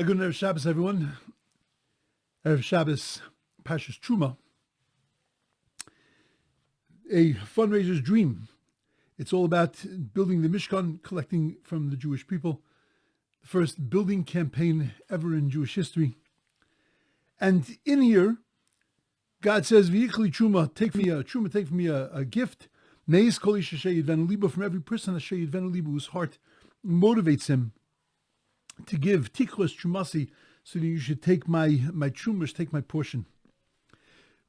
Good Erev Shabbos, everyone. Erev Shabbos, Parshas Terumah. A fundraiser's dream. It's all about building the Mishkan, collecting from the Jewish people. The first building campaign ever in Jewish history. And in here, God says, "V'yichli Terumah, take from me a gift. Meis kol ish asher yidvenu libo, from every person asher yidvenu libo, whose heart motivates him to give tichos trumasi, so that you should take my trumas, take my portion."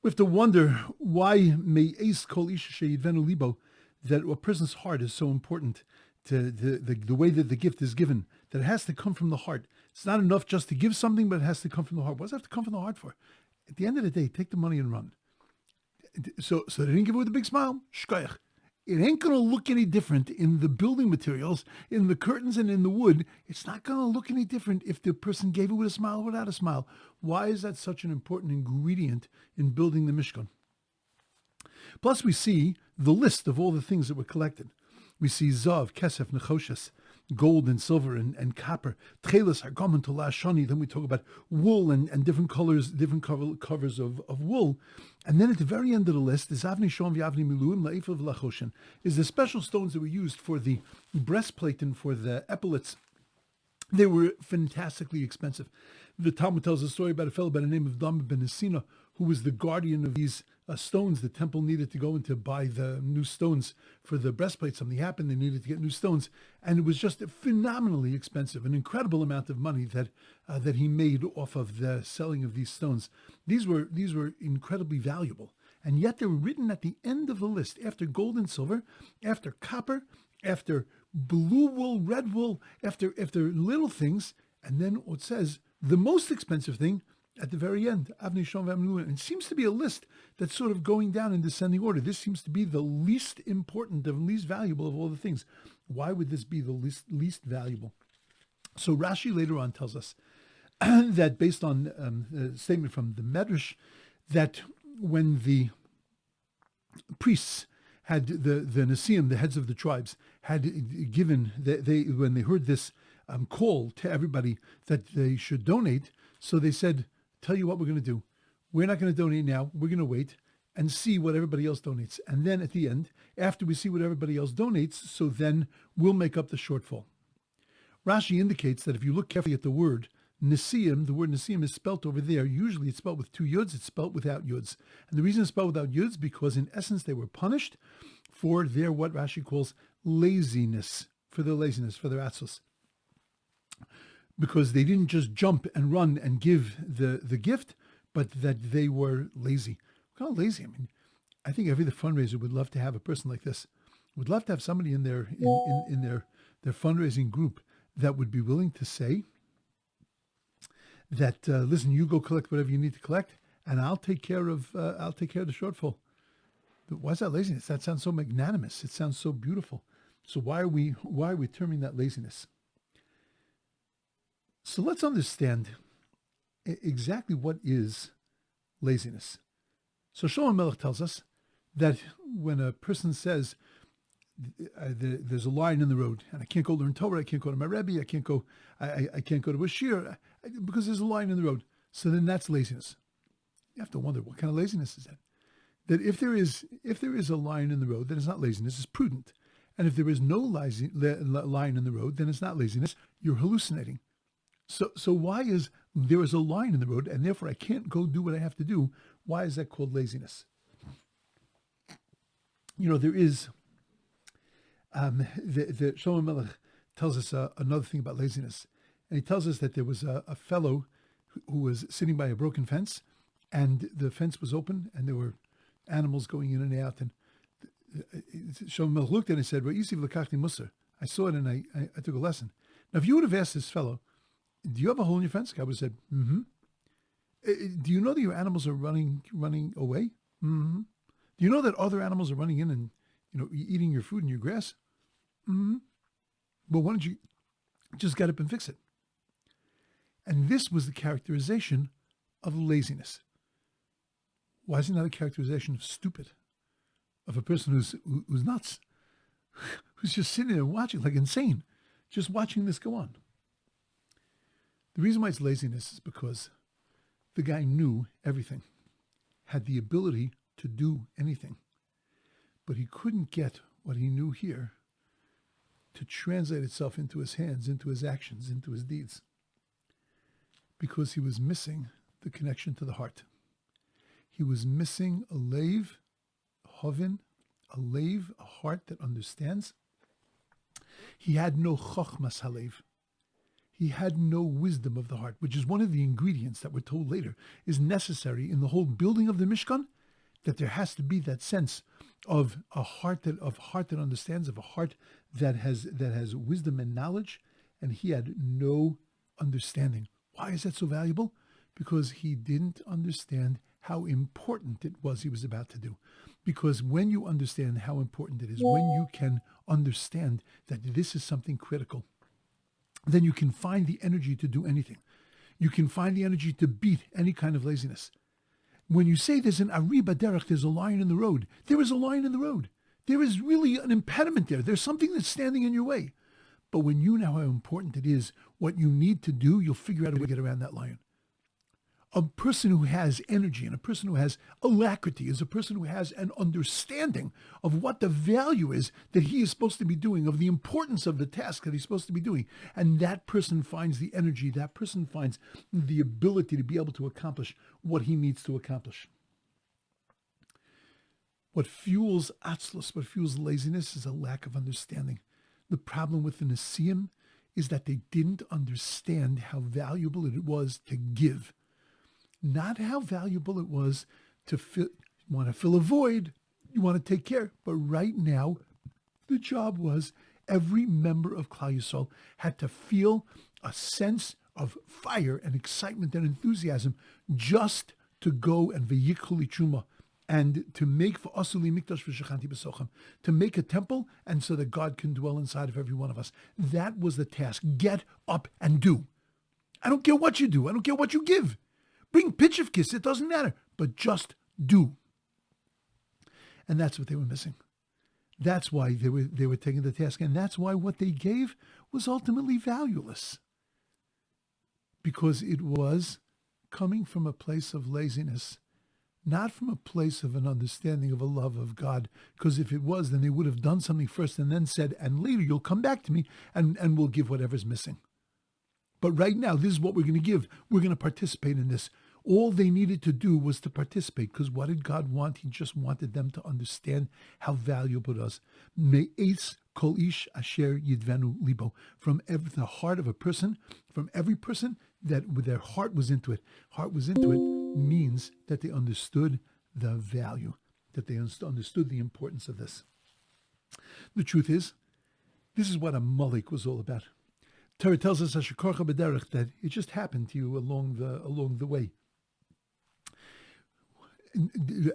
We have to wonder why me'es kol ish asher yidvenu libo, that a person's heart is so important to the way that the gift is given, that it has to come from the heart. It's not enough just to give something, but it has to come from the heart. What does it have to come from the heart for? At the end of the day, take the money and run. So they didn't give it with a big smile. Shkoyach. It ain't going to look any different in the building materials, in the curtains and in the wood. It's not going to look any different if the person gave it with a smile or without a smile. Why is that such an important ingredient in building the Mishkan? Plus, we see the list of all the things that were collected. We see Zav, Kesef, Nechoshes, gold and silver and copper, Tchelis, Hargomen, Tolah, Shani. Then we talk about wool and different colors, different covers of wool. And then at the very end of the list is Avni Shon V'Avni Miluim La'efav Lachoshen, is the special stones that were used for the breastplate and for the epaulets. They were fantastically expensive. The Talmud tells a story about a fellow by the name of Dam ben Nesina, who was the guardian of these stones. The temple needed to go in to buy the new stones for the breastplate. Something happened, they needed to get new stones, and it was just phenomenally expensive, an incredible amount of money that he made off of the selling of these stones. These were incredibly valuable, and yet they were written at the end of the list, after gold and silver, after copper, after blue wool, red wool, after little things, and then it says the most expensive thing at the very end, Avnei Shom V'Amnu. And it seems to be a list that's sort of going down in descending order. This seems to be the least important, the least valuable of all the things. Why would this be the least valuable? So Rashi later on tells us that, based on a statement from the Medrash, that when the priests had the Nesiim, the heads of the tribes, had given, when they heard this call to everybody that they should donate, so they said, "Tell you what we're going to do. We're not going to donate now. We're going to wait and see what everybody else donates. And then at the end, after we see what everybody else donates, so then we'll make up the shortfall." Rashi indicates that if you look carefully at the word Nesiim, the word Nesiim is spelt over there. Usually it's spelt with two yuds, it's spelt without yuds. And the reason it's spelled without yuds, because in essence they were punished for their, what Rashi calls, laziness, for their atzos. Because they didn't just jump and run and give the gift, but that they were lazy. What kind of lazy? I mean, I think every fundraiser would love to have a person like this. Would love to have somebody in their fundraising group that would be willing to say that, listen, you go collect whatever you need to collect, and I'll take care of the shortfall. Why is that laziness? That sounds so magnanimous. It sounds so beautiful. So why are we terming that laziness? So let's understand exactly what is laziness. So Shlomo Melech tells us that when a person says, there's a line in the road, and I can't go learn Torah, I can't go to my Rabbi, I can't go to a shir, because there's a line in the road. So then that's laziness. You have to wonder, what kind of laziness is that? That if there is a line in the road, then it's not laziness, it's prudent. And if there is no line in the road, then it's not laziness, you're hallucinating. So why is there is a line in the road, and therefore I can't go do what I have to do? Why is that called laziness? There is, the Shlomo Melech tells us another thing about laziness. And he tells us that there was a fellow who was sitting by a broken fence, and the fence was open, and there were animals going in and out. And Shlomo Melech looked at it and said, "V'yisiv l'kachti musar." I saw it, and I took a lesson. Now, if you would have asked this fellow, "Do you have a hole in your fence?" The guy would have said, "Mm-hmm." "Do you know that your animals are running away?" "Mm-hmm." "Do you know that other animals are running in and eating your food and your grass?" "Mm-hmm." "Well, why don't you just get up and fix it?" And this was the characterization of laziness. Why is it not a characterization of stupid, of a person who's nuts, who's just sitting there watching like insane, just watching this go on? The reason why it's laziness is because the guy knew everything, had the ability to do anything, but he couldn't get what he knew here to translate itself into his hands, into his actions, into his deeds, because he was missing the connection to the heart. He was missing a leiv, hovin, a leiv, a heart that understands. He had no chochmas halev. He had no wisdom of the heart, which is one of the ingredients that we're told later is necessary in the whole building of the Mishkan, that there has to be that sense of a heart that understands, of a heart that has wisdom and knowledge, and he had no understanding. Why is that so valuable? Because he didn't understand how important it was he was about to do. Because when you understand how important it is, when you can understand that this is something critical, then you can find the energy to do anything. You can find the energy to beat any kind of laziness. When you say there's an ari baderech, there's a lion in the road, there is a lion in the road. There is really an impediment there. There's something that's standing in your way. But when you know how important it is, what you need to do, you'll figure out a way to get around that lion. A person who has energy and a person who has alacrity is a person who has an understanding of what the value is that he is supposed to be doing, of the importance of the task that he's supposed to be doing. And that person finds the energy, that person finds the ability to be able to accomplish what he needs to accomplish. What fuels atzlus, what fuels laziness, is a lack of understanding. The problem with the Nesiim is that they didn't understand how valuable it was to give. Not how valuable it was to fill. You want to fill a void, you want to take care. But right now, the job was every member of Klal Yisrael had to feel a sense of fire and excitement and enthusiasm just to go and v'yikhuli truma, and to make for asuli mikdash v'shechanti b'sochem, to make a temple, and so that God can dwell inside of every one of us. That was the task. Get up and do. I don't care what you do. I don't care what you give. Bring pitchivkis, it doesn't matter, but just do. And that's what they were missing. That's why they were taking the task, and that's why what they gave was ultimately valueless. Because it was coming from a place of laziness, not from a place of an understanding of a love of God. Because if it was, then they would have done something first and then said, and later you'll come back to me and we'll give whatever's missing. But right now, this is what we're going to give. We're going to participate in this. All they needed to do was to participate, because what did God want? He just wanted them to understand how valuable it was. Me'etz kol ish asher yidvenu libo. From the heart of a person, from every person that their heart was into it. Heart was into it means that they understood the value, that they understood the importance of this. The truth is, this is what a mullik was all about. Torah tells us that it just happened to you along the way.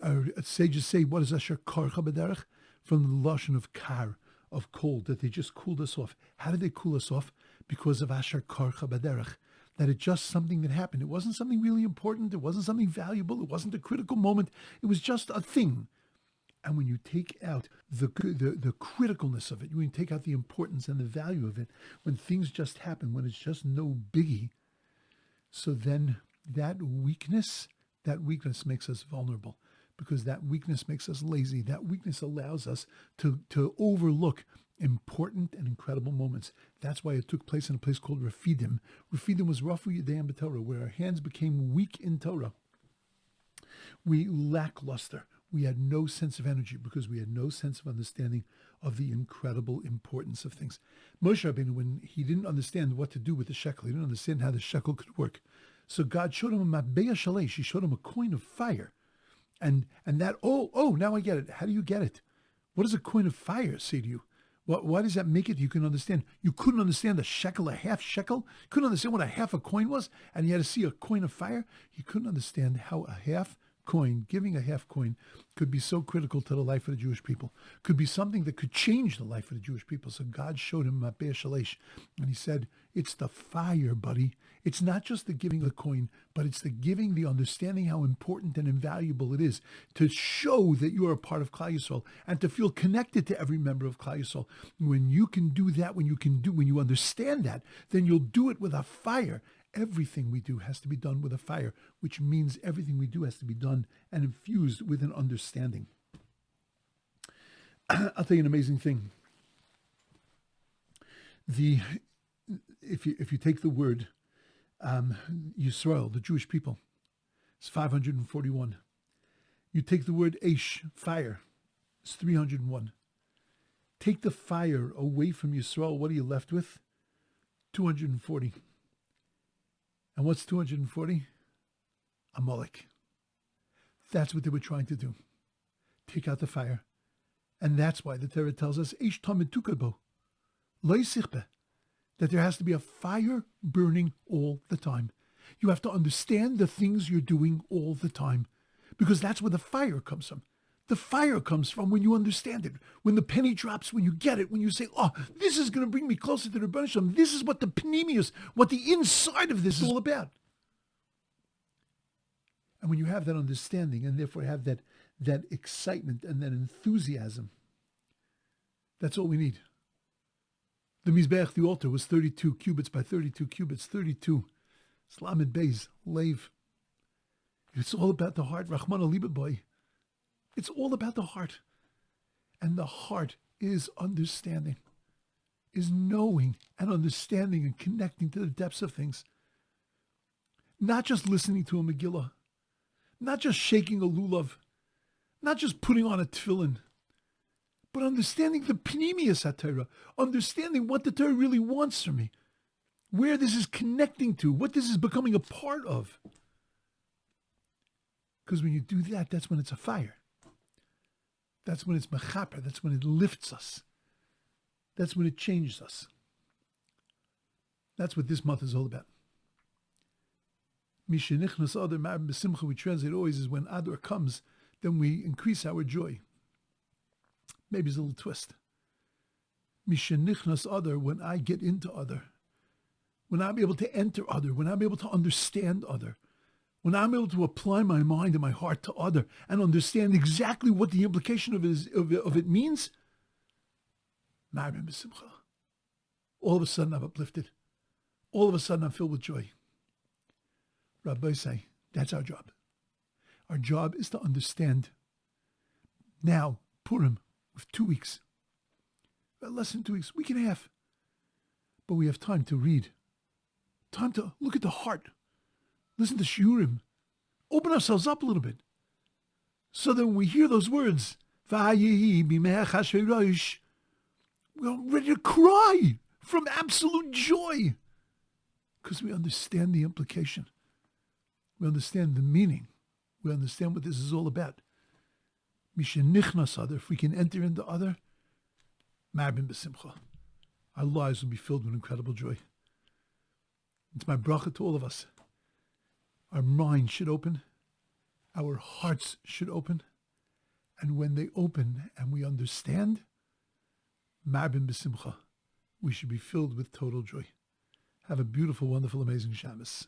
Our sages say, what is asher karcha b'derech? From the lashon of kar, of cold, that they just cooled us off. How did they cool us off? Because of asher karcha b'derech. That it's just something that happened. It wasn't something really important. It wasn't something valuable. It wasn't a critical moment. It was just a thing. And when you take out the criticalness of it, when you take out the importance and the value of it, when things just happen, when it's just no biggie, so then that weakness makes us vulnerable, because that weakness makes us lazy. That weakness allows us to overlook important and incredible moments. That's why it took place in a place called Refidim. Refidim was Rafu Yadayim b'Torah, where our hands became weak in Torah. We lackluster. We had no sense of energy because we had no sense of understanding of the incredible importance of things. Moshe Rabbeinu, when he didn't understand what to do with the shekel, he didn't understand how the shekel could work. So God showed him a matbeya shalesh. He showed him a coin of fire. And that, now I get it. How do you get it? What does a coin of fire say to you? Why does that make it you can understand? You couldn't understand a shekel, a half shekel. You couldn't understand what a half a coin was, and you had to see a coin of fire. You couldn't understand how a half coin, giving a half coin, could be so critical to the life of the Jewish people, could be something that could change the life of the Jewish people. So God showed him Matbeya Shalesh, and he said, it's the fire, buddy. It's not just the giving of the coin, but it's the giving, the understanding how important and invaluable it is to show that you are a part of Klal Yisrael and to feel connected to every member of Klal Yisrael. When you can do that, when you understand that, then you'll do it with a fire. everything we do has to be done with a fire, which means everything we do has to be done and infused with an understanding. I'll tell you an amazing thing. If you take the word Yisrael, the Jewish people, it's 541. You take the word Eish, fire, it's 301. Take the fire away from Yisrael, what are you left with? 240. And what's 240? Amalek. That's what they were trying to do. Take out the fire. And that's why the Torah tells us, Eish tamid tukabo, lo yisichbe, that there has to be a fire burning all the time. You have to understand the things you're doing all the time, because that's where the fire comes from. The fire comes from when you understand it, when the penny drops, when you get it, when you say, oh, this is going to bring me closer to the Rebbeinu Shalom. This is what the pnimius, what the inside of this is all about. And when you have that understanding and therefore have that excitement and that enthusiasm, that's all we need. The Mizbeach, the altar, was 32 cubits by 32 cubits, 32. Slamed Beis, Lev. It's all about the heart. Rachmana liba boy. It's all about the heart. And the heart is understanding, is knowing and understanding and connecting to the depths of things. Not just listening to a Megillah, not just shaking a lulav, not just putting on a tefillin, but understanding the pnimius HaTorah, understanding what the Torah really wants from me, where this is connecting to, what this is becoming a part of. Because when you do that, that's when it's a fire. That's when it's mechaper. That's when it lifts us. That's when it changes us. That's what this month is all about. Mishenichnas Adar Ma'abim B'Simcha, we translate always as when Adar comes, then we increase our joy. Maybe it's a little twist. Mishenichnas Adar, when I get into Adar, when I'm able to enter Adar, when I'm able to understand Adar, when I'm able to apply my mind and my heart to Adar and understand exactly what the implication of it means, all of a sudden I'm uplifted. All of a sudden I'm filled with joy. Rabbi say, that's our job. Our job is to understand. Now, Purim, with 2 weeks, less than 2 weeks, week and a half. But we have time to read, time to look at the heart, listen to shiurim, open ourselves up a little bit. So that when we hear those words, V'ayehi b'mei Achashverosh, we're ready to cry from absolute joy. Because we understand the implication. We understand the meaning. We understand what this is all about. Mishenichnas Adar, if we can enter into Adar, Ma'abim B'Simcha, our lives will be filled with incredible joy. It's my bracha to all of us. Our mind should open. Our hearts should open. And when they open and we understand, Ma'abim B'Simcha, we should be filled with total joy. Have a beautiful, wonderful, amazing Shabbos.